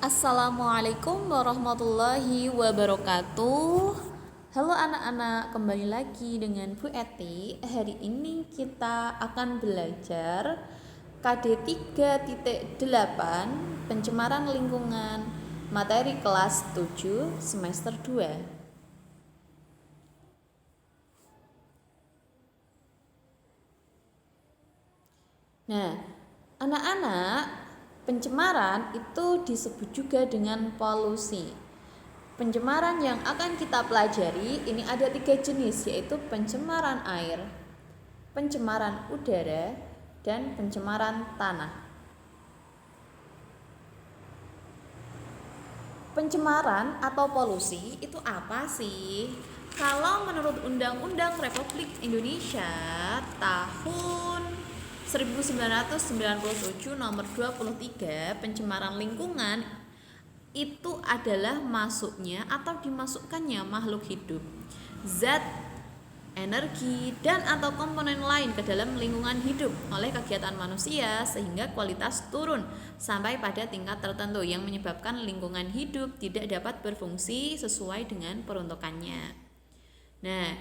Assalamualaikum warahmatullahi wabarakatuh. Halo anak-anak, kembali lagi dengan Bu Eti. Hari ini kita akan belajar KD 3.8 Pencemaran Lingkungan, materi kelas 7 semester 2. Nah, anak-anak, pencemaran itu disebut juga dengan polusi. Pencemaran yang akan kita pelajari ini ada 3 jenis, yaitu pencemaran air, pencemaran udara, dan pencemaran tanah. Pencemaran atau polusi itu apa sih? Kalau menurut Undang-Undang Republik Indonesia tahun 1997 nomor 23, pencemaran lingkungan itu adalah masuknya atau dimasukkannya makhluk hidup, zat, energi, dan atau komponen lain ke dalam lingkungan hidup oleh kegiatan manusia sehingga kualitas turun sampai pada tingkat tertentu yang menyebabkan lingkungan hidup tidak dapat berfungsi sesuai dengan peruntukannya. Nah,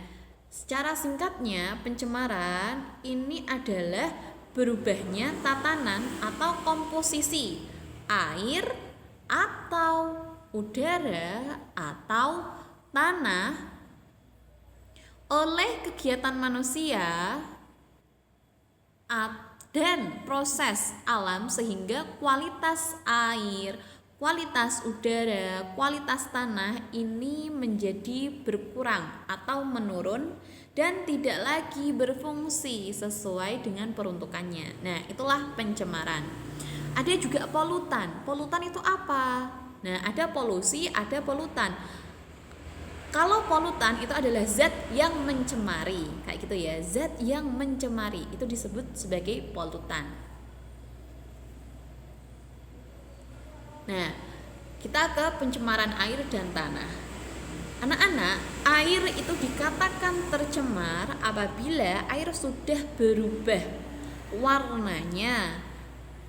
secara singkatnya pencemaran ini adalah berubahnya tatanan atau komposisi air atau udara atau tanah oleh kegiatan manusia dan proses alam sehingga kualitas air, kualitas udara, kualitas tanah ini menjadi berkurang atau menurun dan tidak lagi berfungsi sesuai dengan peruntukannya. Nah, itulah pencemaran. Ada juga polutan. Polutan itu apa? Nah, ada polusi, ada polutan. Kalau polutan itu adalah zat yang mencemari, kayak gitu ya. Zat yang mencemari itu disebut sebagai polutan. Nah, kita ke pencemaran air dan tanah. Anak-anak, air itu dikatakan tercemar apabila air sudah berubah warnanya,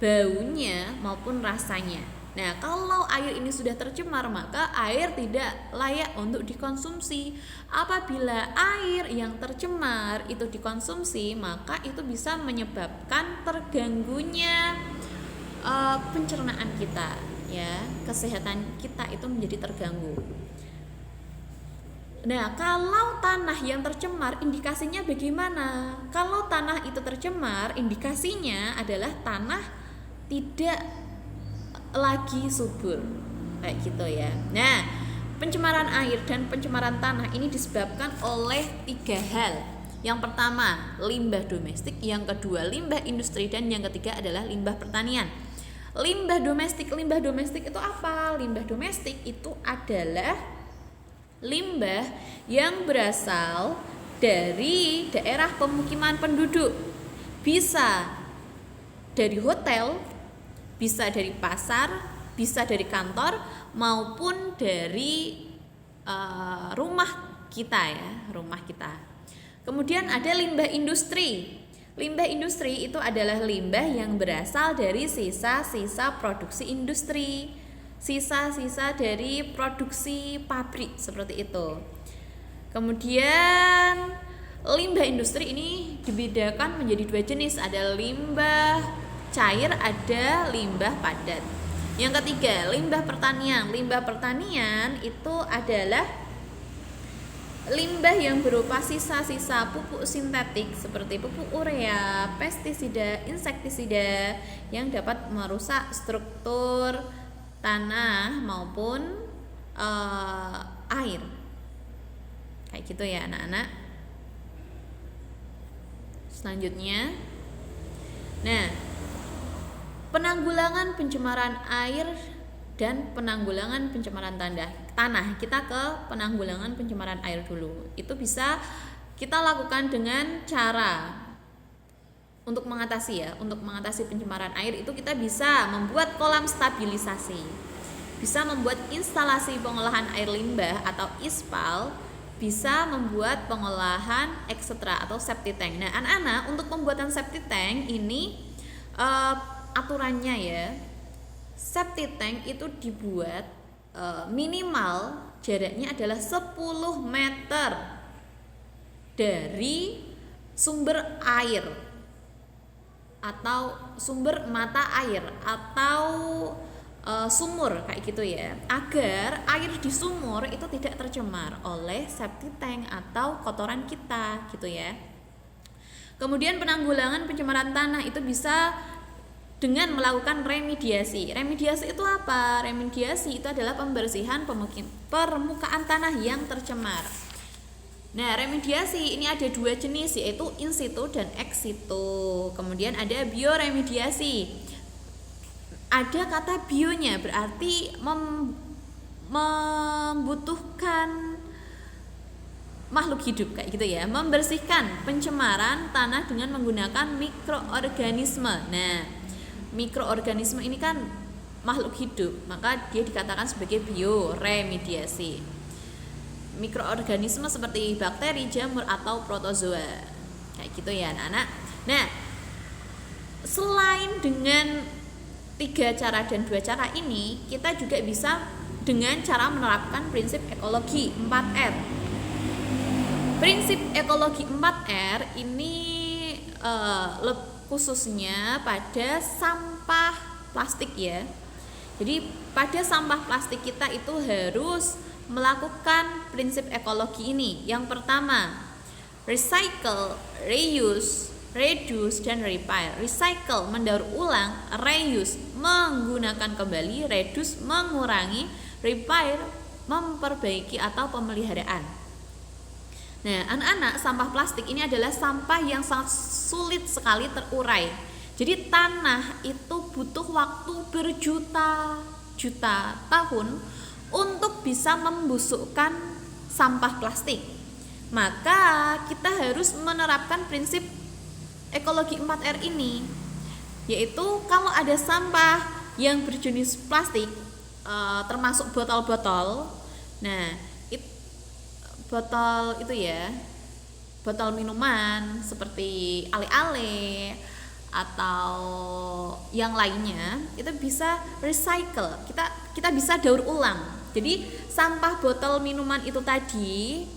baunya maupun rasanya. Nah, kalau air ini sudah tercemar, maka air tidak layak untuk dikonsumsi. Apabila air yang tercemar itu dikonsumsi, maka itu bisa menyebabkan terganggunya pencernaan kita, ya, kesehatan kita itu menjadi terganggu. Nah, kalau tanah yang tercemar, indikasinya bagaimana? Kalau tanah itu tercemar, indikasinya adalah tanah tidak lagi subur, kayak gitu ya. Nah, pencemaran air dan pencemaran tanah ini disebabkan oleh 3 hal. Yang pertama, limbah domestik, yang kedua, limbah industri, dan yang ketiga adalah limbah pertanian. Limbah domestik itu apa? Limbah domestik itu adalah limbah yang berasal dari daerah pemukiman penduduk, bisa dari hotel, bisa dari pasar, bisa dari kantor, maupun dari rumah kita ya, rumah kita. Kemudian ada limbah industri. Limbah industri itu adalah limbah yang berasal dari sisa-sisa produksi industri, sisa-sisa dari produksi pabrik seperti itu. Kemudian limbah industri ini dibedakan menjadi 2 jenis, ada limbah cair, ada limbah padat. Yang ketiga, limbah pertanian. Limbah pertanian itu adalah limbah yang berupa sisa-sisa pupuk sintetik seperti pupuk urea, pestisida, insektisida yang dapat merusak struktur tanah maupun air, kayak gitu ya anak-anak. Selanjutnya, nah, penanggulangan pencemaran air dan penanggulangan pencemaran tanah. Kita ke penanggulangan pencemaran air dulu. Itu bisa kita lakukan dengan cara untuk mengatasi pencemaran air itu kita bisa membuat kolam stabilisasi, bisa membuat instalasi pengolahan air limbah atau ISPAL, bisa membuat pengolahan ekstra atau septic tank. Nah, anak-anak, untuk pembuatan septic tank ini aturannya ya, septic tank itu dibuat minimal jaraknya adalah 10 meter dari sumber air atau sumber mata air atau sumur kayak gitu ya, agar air di sumur itu tidak tercemar oleh septic tank atau kotoran kita gitu ya. Kemudian penanggulangan pencemaran tanah itu bisa dengan melakukan remediasi. Remediasi itu apa? Remediasi itu adalah pembersihan permukaan tanah yang tercemar. Nah, remediasi ini ada dua jenis, yaitu in situ dan ex situ. Kemudian ada bioremediasi. Ada kata bionya, berarti membutuhkan makhluk hidup kayak gitu ya, membersihkan pencemaran tanah dengan menggunakan mikroorganisme. Nah, mikroorganisme ini kan makhluk hidup, maka dia dikatakan sebagai bioremediasi. Mikroorganisme seperti bakteri, jamur atau protozoa kayak gitu ya anak-anak. Nah, selain dengan 3 cara dan 2 cara ini, kita juga bisa dengan cara menerapkan prinsip ekologi 4R. Prinsip ekologi 4R ini khususnya pada sampah plastik ya. Jadi pada sampah plastik kita itu harus melakukan prinsip ekologi ini. Yang pertama, recycle, reuse, reduce, dan repair. Recycle, mendaur ulang, reuse, menggunakan kembali, reduce, mengurangi, repair, memperbaiki atau pemeliharaan. Nah, anak-anak, sampah plastik ini adalah sampah yang sangat sulit sekali terurai. Jadi tanah itu butuh waktu berjuta-juta tahun untuk bisa membusukkan sampah plastik. Maka kita harus menerapkan prinsip ekologi 4R ini, yaitu kalau ada sampah yang berjenis plastik, termasuk botol-botol. Nah, botol itu ya, botol minuman seperti ale-ale atau yang lainnya, itu bisa recycle. Kita bisa daur ulang. Jadi sampah botol minuman itu tadi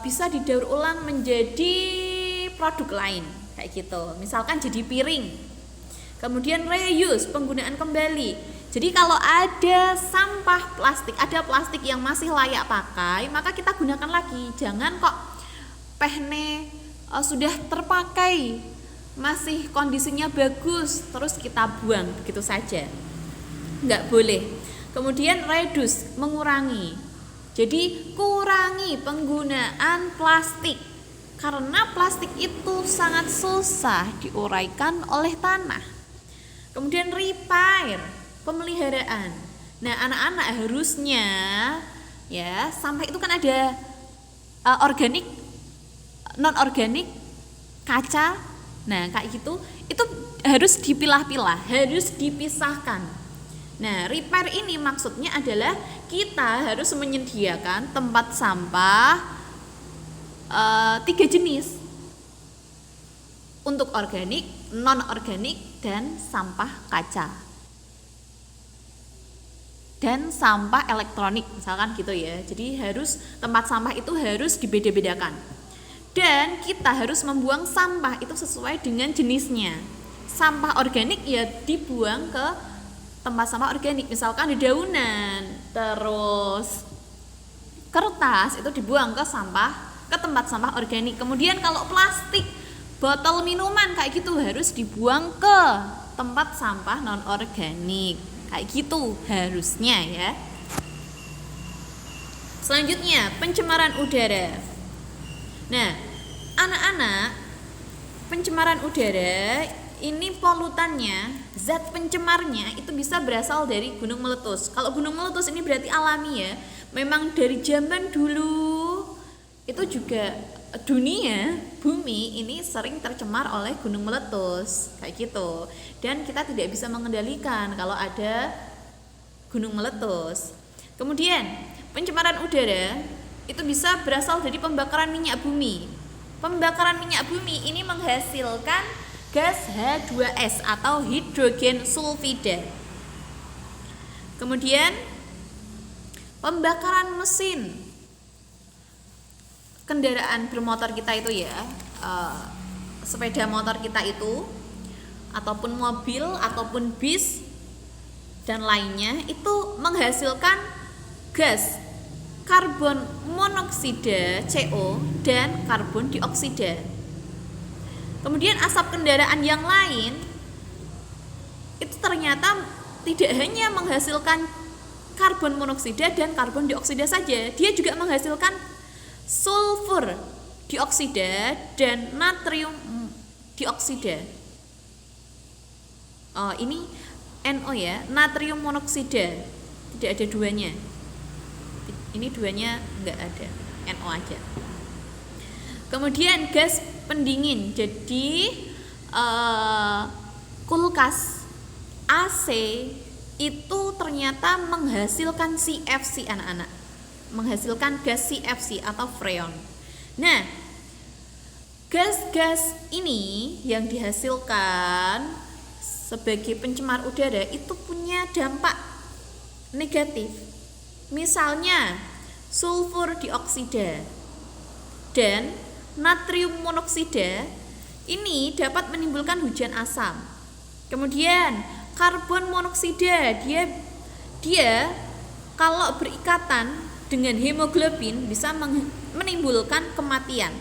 bisa didaur ulang menjadi produk lain kayak gitu, misalkan jadi piring. Kemudian reuse, penggunaan kembali. Jadi kalau ada sampah plastik, ada plastik yang masih layak pakai, maka kita gunakan lagi. Jangan kok pehne sudah terpakai, masih kondisinya bagus, terus kita buang begitu saja, nggak boleh. Kemudian reduce, mengurangi. Jadi kurangi penggunaan plastik, karena plastik itu sangat susah diuraikan oleh tanah. Kemudian repair, pemeliharaan. Nah, anak-anak harusnya ya, sampah itu kan ada organik, non organik, kaca. Nah, kayak gitu itu harus dipilah-pilah, harus dipisahkan. Nah, repair ini maksudnya adalah kita harus menyediakan tempat sampah 3 jenis, untuk organik, non organik, dan sampah kaca dan sampah elektronik misalkan gitu ya. Jadi harus tempat sampah itu harus dibeda-bedakan, dan kita harus membuang sampah itu sesuai dengan jenisnya. Sampah organik ya dibuang ke tempat sampah organik, misalkan dedaunan, terus kertas itu dibuang ke tempat sampah organik. Kemudian kalau plastik, botol minuman kayak gitu harus dibuang ke tempat sampah non organik. Kayak gitu harusnya ya. Selanjutnya, pencemaran udara. Nah, anak-anak, pencemaran udara ini polutannya, zat pencemarnya itu bisa berasal dari gunung meletus. Kalau gunung meletus ini berarti alami ya. Memang dari zaman dulu itu juga dunia, bumi ini sering tercemar oleh gunung meletus kayak gitu. Dan kita tidak bisa mengendalikan kalau ada gunung meletus. Kemudian pencemaran udara itu bisa berasal dari pembakaran minyak bumi. Pembakaran minyak bumi ini menghasilkan gas H2S atau hidrogen sulfida. Kemudian pembakaran mesin kendaraan bermotor kita itu ya, sepeda motor kita itu ataupun mobil ataupun bis dan lainnya itu menghasilkan gas karbon monoksida CO dan karbon dioksida. Kemudian asap kendaraan yang lain itu ternyata tidak hanya menghasilkan karbon monoksida dan karbon dioksida saja, dia juga menghasilkan sulfur dioksida dan natrium dioksida. Ini NO ya, natrium monoksida, tidak ada duanya. Ini duanya enggak ada, NO aja. Kemudian gas pendingin, jadi kulkas, AC itu ternyata menghasilkan CFC anak-anak, menghasilkan gas CFC atau freon. Nah, gas-gas ini yang dihasilkan sebagai pencemar udara itu punya dampak negatif. Misalnya sulfur dioksida dan natrium monoksida ini dapat menimbulkan hujan asam. Kemudian karbon monoksida dia kalau berikatan dengan hemoglobin bisa menimbulkan kematian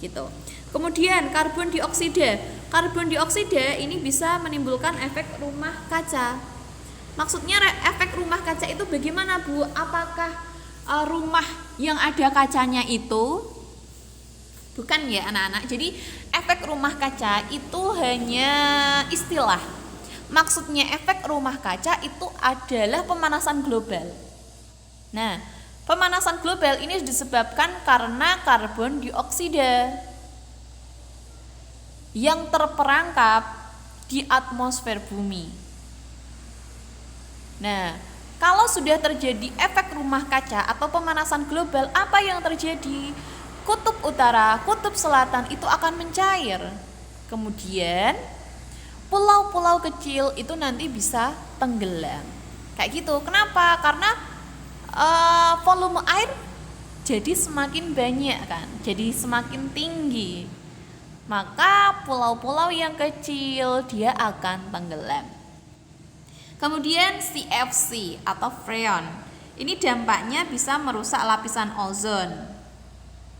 gitu. Kemudian karbon dioksida ini bisa menimbulkan efek rumah kaca. Maksudnya efek rumah kaca itu bagaimana, Bu? Apakah rumah yang ada kacanya itu? Bukan ya anak-anak. Jadi efek rumah kaca itu hanya istilah. Maksudnya efek rumah kaca itu adalah pemanasan global. Nah, pemanasan global ini disebabkan karena karbon dioksida yang terperangkap di atmosfer bumi. Nah, kalau sudah terjadi efek rumah kaca atau pemanasan global, apa yang terjadi? Kutub utara, kutub selatan itu akan mencair. Kemudian pulau-pulau kecil itu nanti bisa tenggelam. Kayak gitu. Kenapa? Karena volume air jadi semakin banyak kan, jadi semakin tinggi. Maka pulau-pulau yang kecil dia akan tenggelam. Kemudian CFC atau freon. Ini dampaknya bisa merusak lapisan ozon.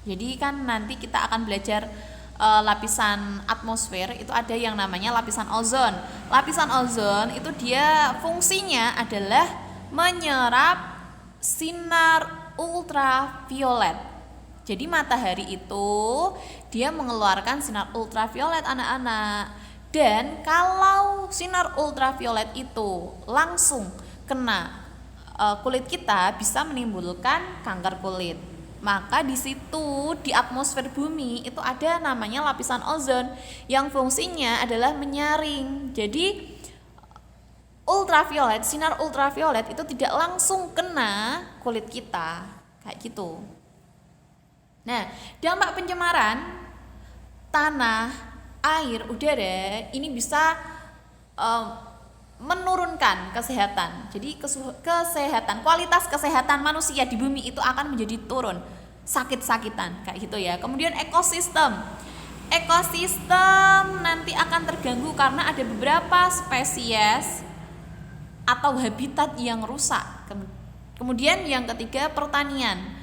Jadi kan nanti kita akan belajar lapisan atmosfer itu ada yang namanya lapisan ozon. Lapisan ozon itu dia fungsinya adalah menyerap sinar ultraviolet. Jadi matahari itu dia mengeluarkan sinar ultraviolet anak-anak. Dan kalau sinar ultraviolet itu langsung kena kulit kita bisa menimbulkan kanker kulit. Maka di situ di atmosfer bumi itu ada namanya lapisan ozon yang fungsinya adalah menyaring. Jadi ultraviolet, sinar ultraviolet itu tidak langsung kena kulit kita, kayak gitu. Nah, dampak pencemaran tanah, air, udara ini bisa menurunkan kesehatan. Jadi kesehatan, kualitas kesehatan manusia di bumi itu akan menjadi turun, sakit-sakitan kayak gitu ya. Kemudian ekosistem nanti akan terganggu karena ada beberapa spesies atau habitat yang rusak. Kemudian yang ketiga pertanian.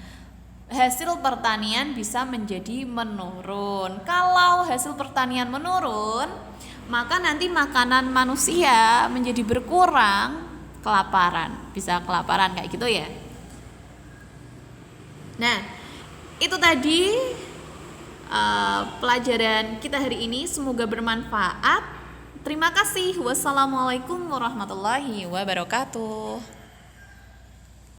Hasil pertanian bisa menjadi menurun. Kalau hasil pertanian menurun, maka nanti makanan manusia menjadi berkurang, kelaparan, bisa kelaparan kayak gitu ya. Nah, itu tadi pelajaran kita hari ini, semoga bermanfaat. Terima kasih. Wassalamualaikum warahmatullahi wabarakatuh.